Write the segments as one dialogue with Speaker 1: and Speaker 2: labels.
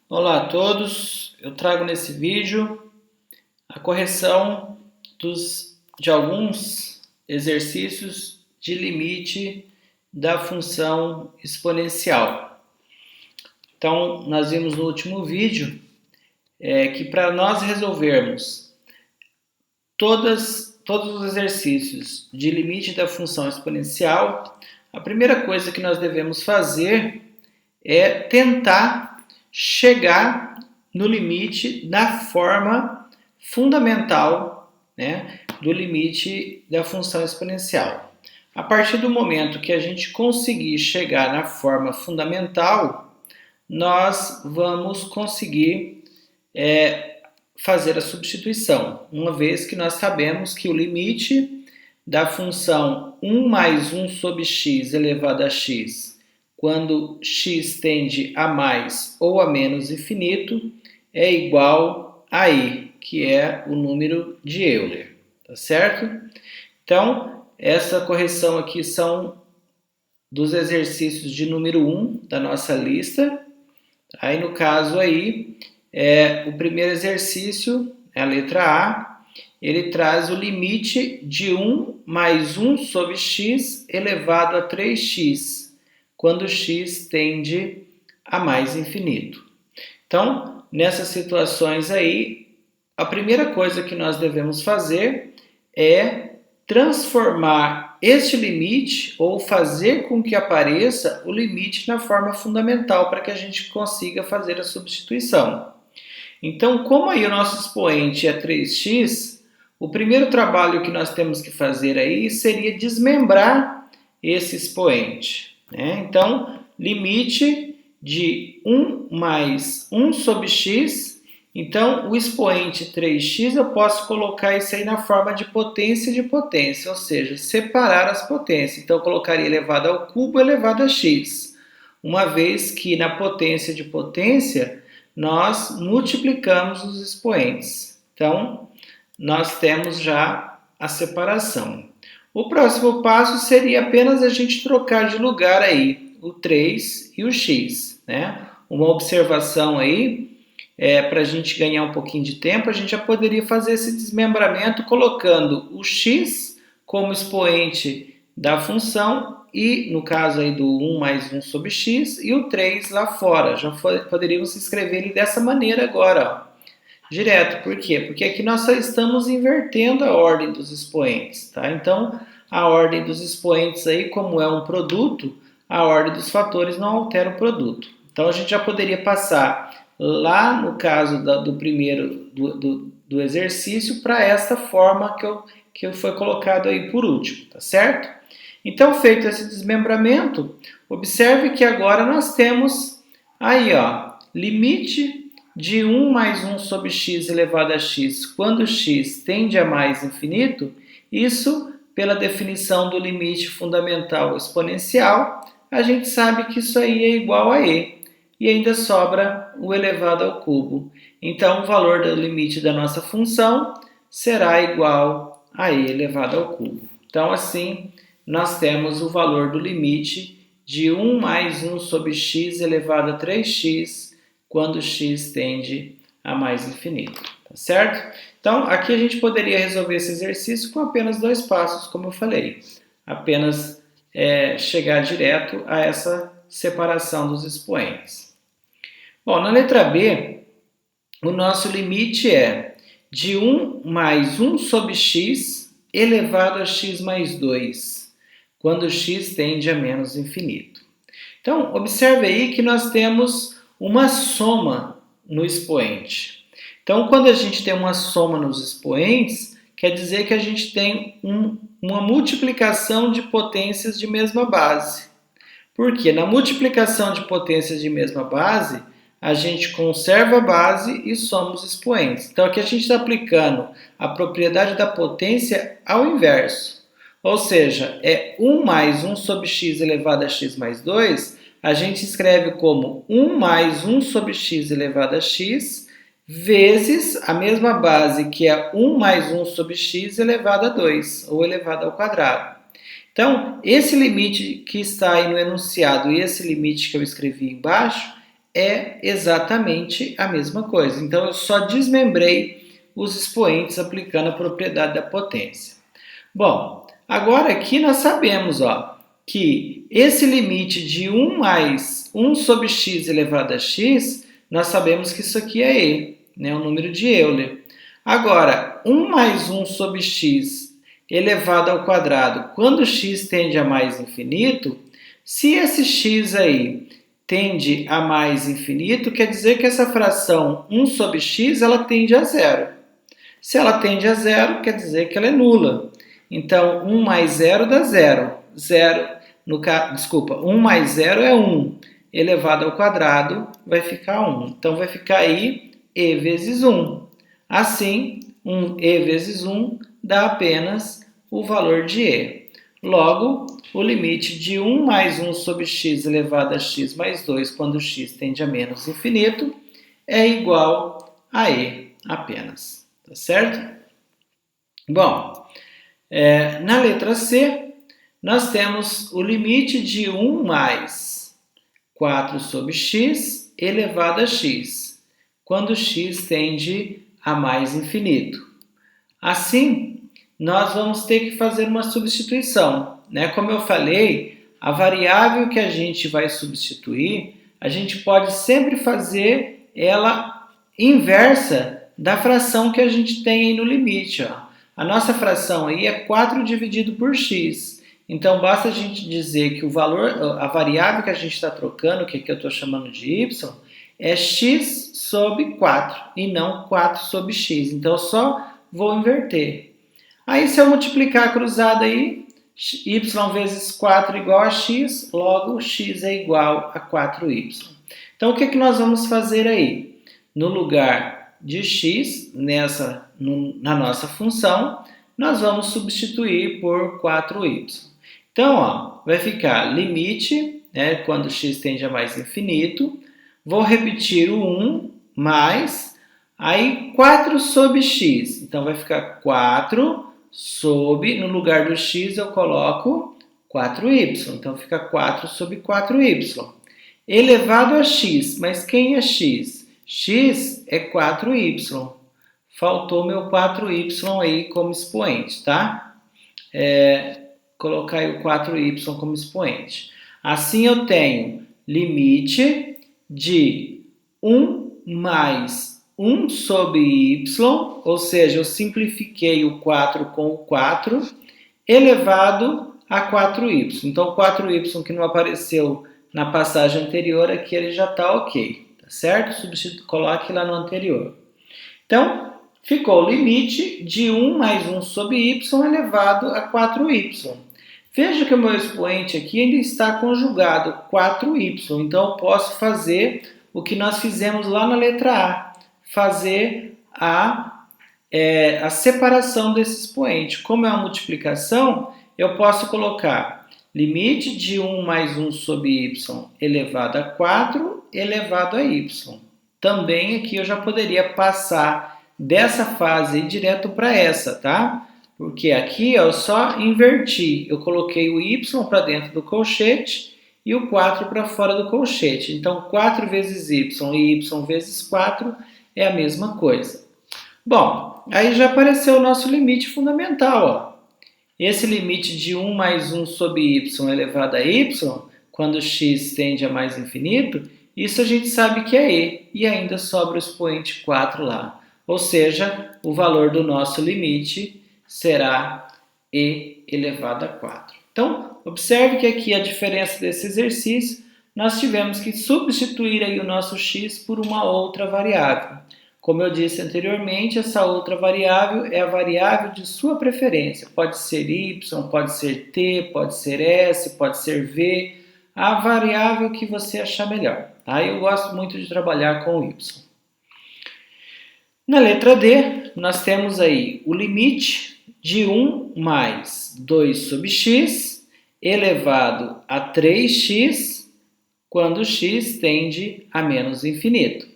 Speaker 1: Olá a todos, eu trago nesse vídeo a correção de alguns exercícios de limite da função exponencial. Então, nós vimos no último vídeo que para nós resolvermos todos os exercícios de limite da função exponencial, a primeira coisa que nós devemos fazer é tentar chegar no limite da forma fundamental, né, do limite da função exponencial. A partir do momento que a gente conseguir chegar na forma fundamental, nós vamos conseguir fazer a substituição, uma vez que nós sabemos que o limite da função 1 mais 1 sobre x elevado a x, quando x tende a mais ou a menos infinito, é igual a i, que é o número de Euler, tá certo? Então, essa correção aqui são dos exercícios de número 1 da nossa lista. Aí, no caso aí, o primeiro exercício, a letra A, ele traz o limite de 1 mais 1 sobre x elevado a 3x, quando x tende a mais infinito. Então, nessas situações aí, a primeira coisa que nós devemos fazer é transformar este limite ou fazer com que apareça o limite na forma fundamental para que a gente consiga fazer a substituição. Então, como aí o nosso expoente é 3x, o primeiro trabalho que nós temos que fazer aí seria desmembrar esse expoente, né? Então, limite de 1 mais 1 sobre x. Então, o expoente 3x eu posso colocar isso aí na forma de potência, ou seja, separar as potências. Então, eu colocaria elevado ao cubo elevado a x, uma vez que na potência de potência nós multiplicamos os expoentes. Então, nós temos já a separação. O próximo passo seria apenas a gente trocar de lugar aí o 3 e o x, né? Uma observação aí, para a gente ganhar um pouquinho de tempo, a gente já poderia fazer esse desmembramento colocando o x como expoente da função e, no caso aí do 1 mais 1 sobre x, e o 3 lá fora. Já poderíamos escrever ele dessa maneira agora, ó. Direto, por quê? Porque aqui nós só estamos invertendo a ordem dos expoentes, tá? Então, a ordem dos expoentes aí, como é um produto, a ordem dos fatores não altera o produto. Então, a gente já poderia passar lá no caso do primeiro do exercício para esta forma que foi colocado aí por último, tá certo? Então, feito esse desmembramento, observe que agora nós temos aí, ó, limite de 1 mais 1 sobre x elevado a x, quando x tende a mais infinito, isso, pela definição do limite fundamental exponencial, a gente sabe que isso aí é igual a e, e ainda sobra o elevado ao cubo. Então, o valor do limite da nossa função será igual a e elevado ao cubo. Então, assim, nós temos o valor do limite de 1 mais 1 sobre x elevado a 3x, quando x tende a mais infinito, tá certo? Então, aqui a gente poderia resolver esse exercício com apenas 2 passos, como eu falei. Apenas chegar direto a essa separação dos expoentes. Bom, na letra B, o nosso limite é de 1 mais 1 sobre x elevado a x mais 2, quando x tende a menos infinito. Então, observe aí que nós temos uma soma no expoente. Então, quando a gente tem uma soma nos expoentes, quer dizer que a gente tem uma multiplicação de potências de mesma base. Por quê? Na multiplicação de potências de mesma base, a gente conserva a base e soma os expoentes. Então, aqui a gente está aplicando a propriedade da potência ao inverso. Ou seja, é 1 mais 1 sobre x elevado a x mais 2, a gente escreve como 1 mais 1 sobre x elevado a x, vezes a mesma base, que é 1 mais 1 sobre x elevado a 2, ou elevado ao quadrado. Então, esse limite que está aí no enunciado e esse limite que eu escrevi embaixo é exatamente a mesma coisa. Então, eu só desmembrei os expoentes aplicando a propriedade da potência. Bom, agora aqui nós sabemos que esse limite de 1 mais 1 sobre x elevado a x, nós sabemos que isso aqui é e, né, o número de Euler. Agora, 1 mais 1 sobre x elevado ao quadrado, quando x tende a mais infinito, se esse x aí tende a mais infinito, quer dizer que essa fração 1 sobre x ela tende a zero. Se ela tende a zero, quer dizer que ela é nula. Então, 1 mais 0 dá 0. 1 mais 0 é 1. Elevado ao quadrado vai ficar 1. Então, vai ficar aí e vezes 1. Assim, e vezes 1 dá apenas o valor de e. Logo, o limite de 1 mais 1 sobre x elevado a x mais 2, quando x tende a menos infinito, é igual a e apenas. Tá certo? Bom, na letra C, nós temos o limite de 1 mais 4 sobre x elevado a x, quando x tende a mais infinito. Assim, nós vamos ter que fazer uma substituição, né? Como eu falei, a variável que a gente vai substituir, a gente pode sempre fazer ela inversa da fração que a gente tem aí no limite. A nossa fração aí é 4 dividido por x. Então, basta a gente dizer que o valor, a variável que a gente está trocando, que aqui eu estou chamando de y, é x sobre 4 e não 4 sobre x. Então, eu só vou inverter. Aí, se eu multiplicar a cruzada aí, y vezes 4 igual a x, logo x é igual a 4y. Então, o que nós vamos fazer aí? No lugar de x, na nossa função, nós vamos substituir por 4y. Então, vai ficar limite, né, quando x tende a mais infinito, vou repetir o 1 mais, aí 4 sobre x, então vai ficar 4 sobre, no lugar do x eu coloco 4y, então fica 4 sobre 4y, elevado a x, mas quem é x? X é 4y, faltou meu 4y aí como expoente, tá? Colocar aí o 4y como expoente. Assim eu tenho limite de 1 mais 1 sobre y, ou seja, eu simplifiquei o 4 com o 4, elevado a 4y. Então, o 4y que não apareceu na passagem anterior, aqui ele já está ok, tá certo? Coloque lá no anterior. Então, ficou o limite de 1 mais 1 sobre y elevado a 4y. Veja que o meu expoente aqui ainda está conjugado, 4y. Então, eu posso fazer o que nós fizemos lá na letra A, fazer a separação desse expoente. Como é uma multiplicação, eu posso colocar limite de 1 mais 1 sobre y elevado a 4 elevado a y. Também aqui eu já poderia passar dessa fase direto para essa, tá? Porque aqui eu só inverti, eu coloquei o y para dentro do colchete e o 4 para fora do colchete. Então, 4 vezes y e y vezes 4 é a mesma coisa. Bom, aí já apareceu o nosso limite fundamental. Esse limite de 1 mais 1 sobre y elevado a y, quando x tende a mais infinito, isso a gente sabe que é e ainda sobra o expoente 4 lá. Ou seja, o valor do nosso limite será e elevado a 4. Então, observe que aqui a diferença desse exercício, nós tivemos que substituir aí o nosso x por uma outra variável. Como eu disse anteriormente, essa outra variável é a variável de sua preferência. Pode ser y, pode ser t, pode ser s, pode ser v, a variável que você achar melhor. Tá? Eu gosto muito de trabalhar com y. Na letra D, nós temos aí o limite de 1 mais 2 sobre x elevado a 3x quando x tende a menos infinito.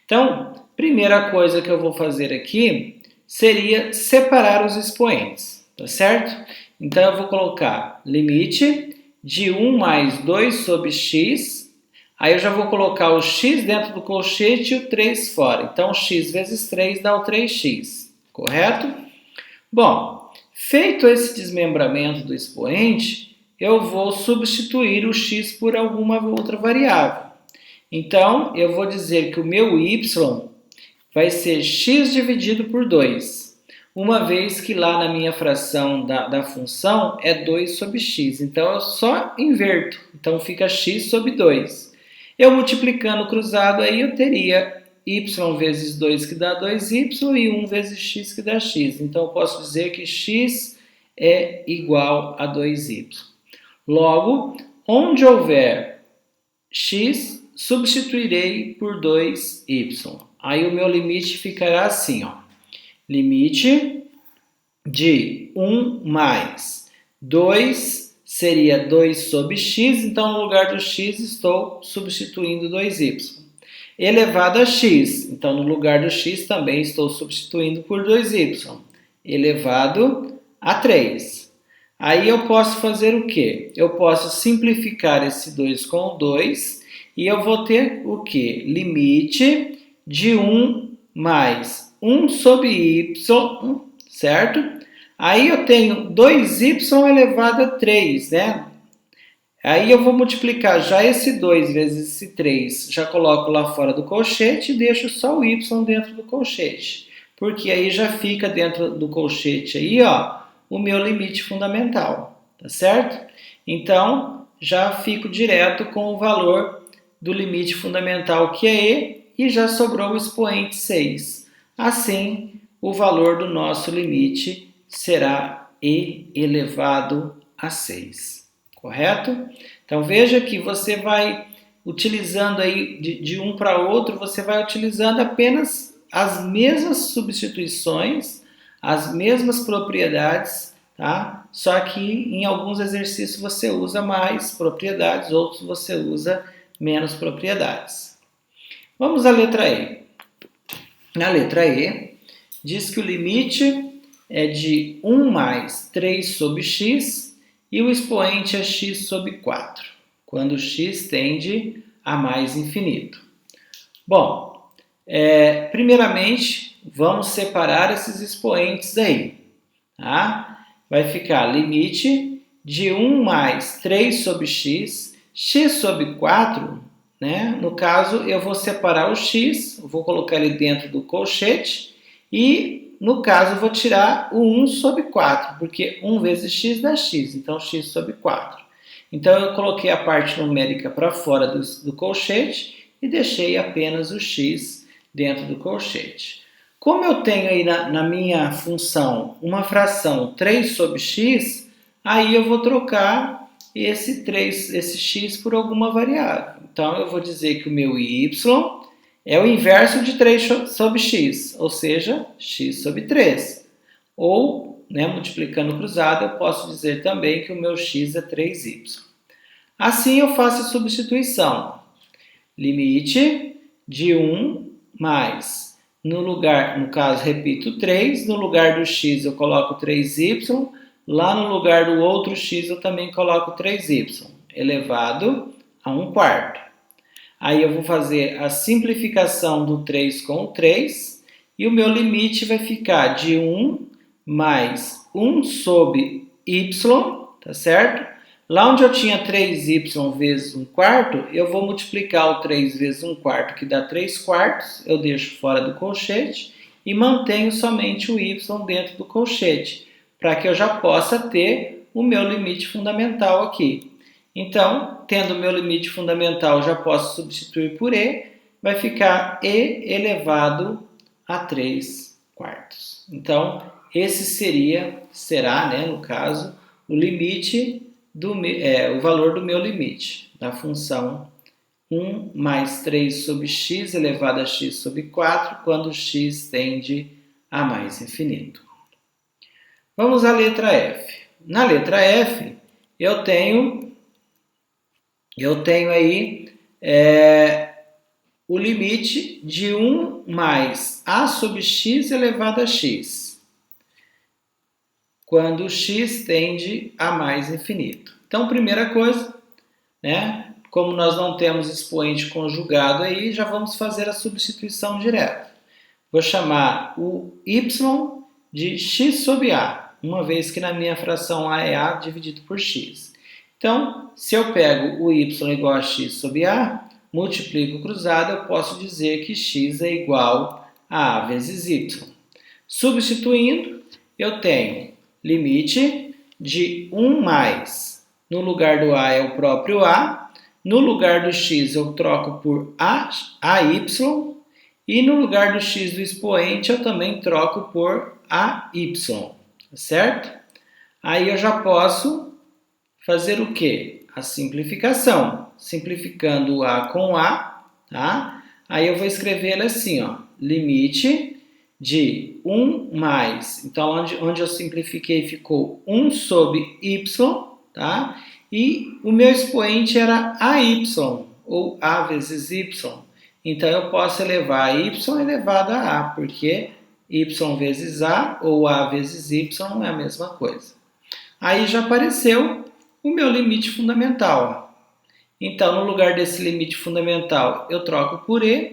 Speaker 1: Então, primeira coisa que eu vou fazer aqui seria separar os expoentes, tá certo? Então, eu vou colocar limite de 1 mais 2 sobre x. Aí eu já vou colocar o x dentro do colchete e o 3 fora. Então, x vezes 3 dá o 3x, correto? Bom, feito esse desmembramento do expoente, eu vou substituir o x por alguma outra variável. Então, eu vou dizer que o meu y vai ser x dividido por 2, uma vez que lá na minha fração da função é 2 sobre x. Então, eu só inverto. Então, fica x sobre 2. Eu multiplicando cruzado aí, eu teria y vezes 2 que dá 2y e 1 vezes x que dá x. Então, eu posso dizer que x é igual a 2y. Logo, onde houver x, substituirei por 2y. Aí o meu limite ficará assim, ó. Limite de 1 mais 2 seria 2 sobre x, então no lugar do x estou substituindo 2y. Elevado a x, então no lugar do x também estou substituindo por 2y. Elevado a 3. Aí eu posso fazer o quê? Eu posso simplificar esse 2 com o 2 e eu vou ter o quê? Limite de 1 mais 1 sobre y, certo? Aí eu tenho 2y elevado a 3, né? Aí eu vou multiplicar já esse 2 vezes esse 3, já coloco lá fora do colchete e deixo só o y dentro do colchete. Porque aí já fica dentro do colchete aí, ó, o meu limite fundamental, tá certo? Então, já fico direto com o valor do limite fundamental, que é e já sobrou o expoente 6. Assim, o valor do nosso limite será e elevado a 6, correto? Então, veja que você vai utilizando aí de um para outro, você vai utilizando apenas as mesmas substituições, as mesmas propriedades, tá? Só que em alguns exercícios você usa mais propriedades, outros você usa menos propriedades. Vamos à letra E. Na letra E, diz que o limite é de 1 mais 3 sobre x e o expoente é x sobre 4, quando x tende a mais infinito. Bom, primeiramente, vamos separar esses expoentes aí. Tá? Vai ficar limite de 1 mais 3 sobre x, x sobre 4, né? No caso, eu vou separar o x, vou colocar ele dentro do colchete e, no caso, vou tirar o 1 sobre 4, porque 1 vezes x dá x, então x sobre 4. Então, eu coloquei a parte numérica para fora do colchete e deixei apenas o x dentro do colchete. Como eu tenho aí na minha função uma fração 3 sobre x, aí eu vou trocar esse x por alguma variável. Então, eu vou dizer que o meu y é o inverso de 3 sobre x, ou seja, x sobre 3. Ou, né, multiplicando cruzado, eu posso dizer também que o meu x é 3y. Assim, eu faço a substituição. Limite de 1 mais, no caso, repito 3, no lugar do x eu coloco 3y, lá no lugar do outro x eu também coloco 3y, elevado a 1 quarto. Aí eu vou fazer a simplificação do 3 com o 3, e o meu limite vai ficar de 1 mais 1 sobre y, tá certo? Lá onde eu tinha 3y vezes 1 quarto, eu vou multiplicar o 3 vezes 1 quarto, que dá 3 quartos, eu deixo fora do colchete e mantenho somente o y dentro do colchete, para que eu já possa ter o meu limite fundamental aqui. Então, tendo o meu limite fundamental, já posso substituir por e, vai ficar e elevado a 3 quartos. Então, esse será, né, no caso, o limite o valor do meu limite, da função 1 mais 3 sobre x elevado a x sobre 4, quando x tende a mais infinito. Vamos à letra F. Na letra F, eu tenho aí o limite de 1 mais a sobre x elevado a x, quando x tende a mais infinito. Então, primeira coisa, né, como nós não temos expoente conjugado aí, já vamos fazer a substituição direta. Vou chamar o y de x sobre a, uma vez que na minha fração a é a dividido por x. Então, se eu pego o y igual a x sobre a, multiplico cruzado, eu posso dizer que x é igual a vezes y. Substituindo, eu tenho limite de 1 mais, no lugar do a é o próprio a, no lugar do x eu troco por AY, e no lugar do x do expoente eu também troco por AY, certo? Aí eu já posso fazer o quê? A simplificação. Simplificando o a com a, tá? Aí eu vou escrever ele assim, ó, limite de 1 mais, então onde eu simplifiquei ficou 1 sobre y, tá? E o meu expoente era AY, ou a vezes y. Então, eu posso elevar a y elevado a a, porque y vezes a ou a vezes y é a mesma coisa. Aí já apareceu o meu limite fundamental. Então, no lugar desse limite fundamental, eu troco por e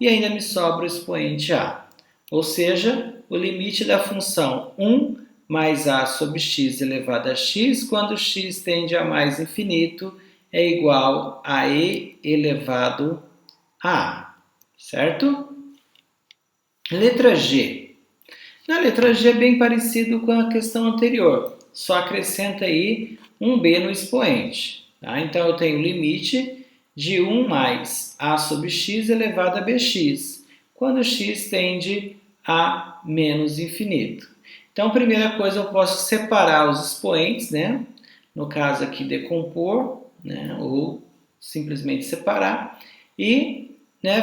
Speaker 1: ainda me sobra o expoente a. Ou seja, o limite da função 1 mais a sobre x elevado a x, quando x tende a mais infinito, é igual a e elevado a, certo? Letra G. Na letra G é bem parecido com a questão anterior, só acrescenta aí um b no expoente. Tá? Então, eu tenho limite de 1 mais a sobre x elevado a bx, quando x tende a menos infinito. Então, primeira coisa, eu posso separar os expoentes, né? No caso aqui, decompor, né? Ou simplesmente separar. E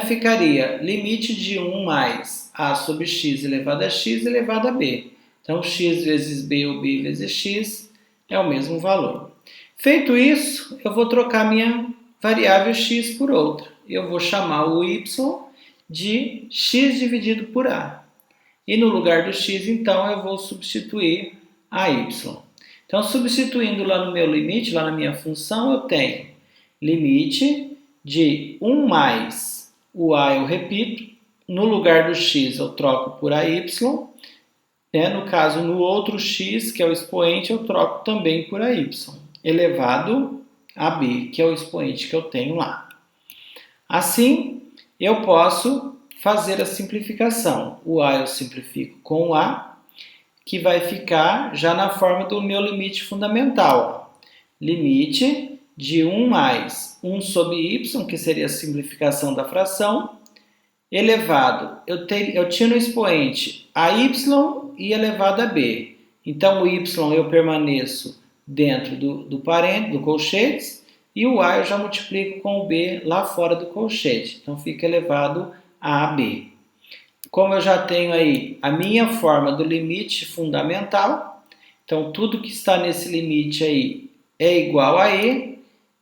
Speaker 1: ficaria limite de 1 mais a sobre x elevado a x elevado a b. Então, x vezes b ou b vezes x é o mesmo valor. Feito isso, eu vou trocar minha variável x por outra. Eu vou chamar o y de x dividido por a. E no lugar do x, então, eu vou substituir a y. Então, substituindo lá no meu limite, lá na minha função, eu tenho limite de 1 mais o a, eu repito, no lugar do x eu troco por AY, no caso, no outro x, que é o expoente, eu troco também por AY, elevado a b, que é o expoente que eu tenho lá. Assim, eu posso fazer a simplificação. O a eu simplifico com o a, que vai ficar já na forma do meu limite fundamental. Limite de 1 mais 1 sobre y, que seria a simplificação da fração, elevado. Eu tinha no expoente a y e elevado a b. Então, o y eu permaneço dentro do parênteses, do colchete, e o a eu já multiplico com o b lá fora do colchete. Então, fica elevado a b. Como eu já tenho aí a minha forma do limite fundamental, então tudo que está nesse limite aí é igual a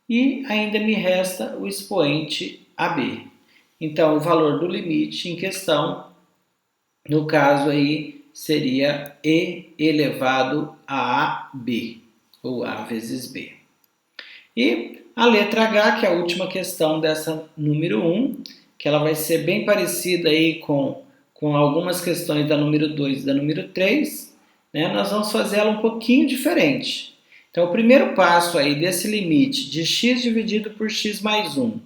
Speaker 1: e ainda me resta o expoente ab. Então, o valor do limite em questão, no caso aí, seria e elevado a b, ou a vezes b. E a letra H, que é a última questão dessa número 1, que ela vai ser bem parecida aí com algumas questões da número 2 e da número 3, nós vamos fazer ela um pouquinho diferente. Então, o primeiro passo aí desse limite de x dividido por x mais 1,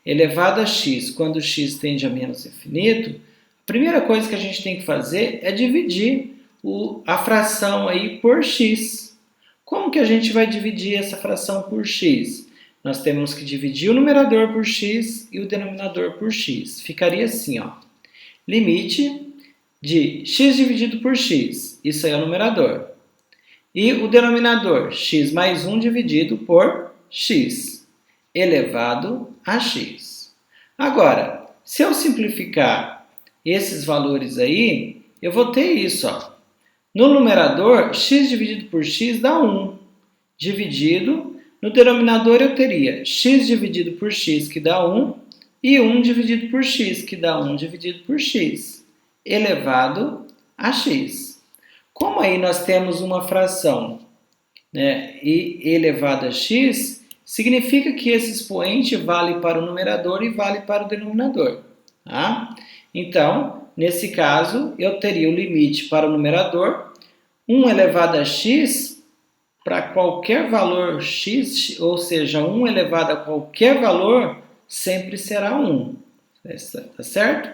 Speaker 1: elevado a x, quando x tende a menos infinito, a primeira coisa que a gente tem que fazer é dividir a fração aí por x. Como que a gente vai dividir essa fração por x? Nós temos que dividir o numerador por x e o denominador por x. Ficaria assim, ó. Limite de x dividido por x, isso aí é o numerador. E o denominador, x mais 1 dividido por x, elevado a x. Agora, se eu simplificar esses valores aí, eu vou ter isso, ó. No numerador, x dividido por x dá 1, dividido. No denominador, eu teria x dividido por x, que dá 1, e 1 dividido por x, que dá 1 dividido por x, elevado a x. Como aí nós temos uma fração e elevado a x, significa que esse expoente vale para o numerador e vale para o denominador. Tá? Então, nesse caso, eu teria o limite para o numerador, 1 elevado a x, para qualquer valor x, ou seja, 1 elevado a qualquer valor, sempre será 1. Tá certo?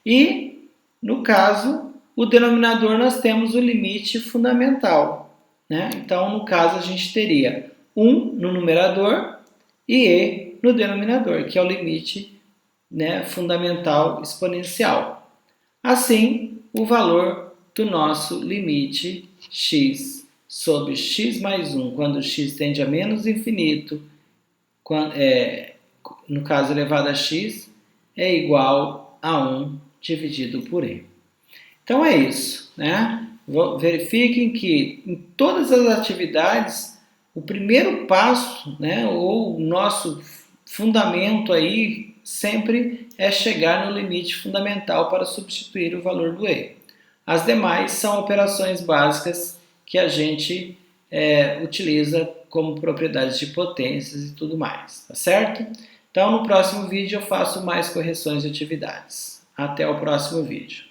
Speaker 1: E, no caso, o denominador nós temos o limite fundamental. Né? Então, no caso, a gente teria 1 no numerador e no denominador, que é o limite, né, fundamental exponencial. Assim, o valor do nosso limite x sobre x mais 1, quando x tende a menos infinito, no caso elevado a x, é igual a 1 dividido por e. Então é isso, né? Verifiquem que em todas as atividades, o primeiro passo, né, ou o nosso fundamento aí sempre é chegar no limite fundamental para substituir o valor do e. As demais são operações básicas que a gente utiliza como propriedades de potências e tudo mais, tá certo? Então no próximo vídeo eu faço mais correções de atividades. Até o próximo vídeo.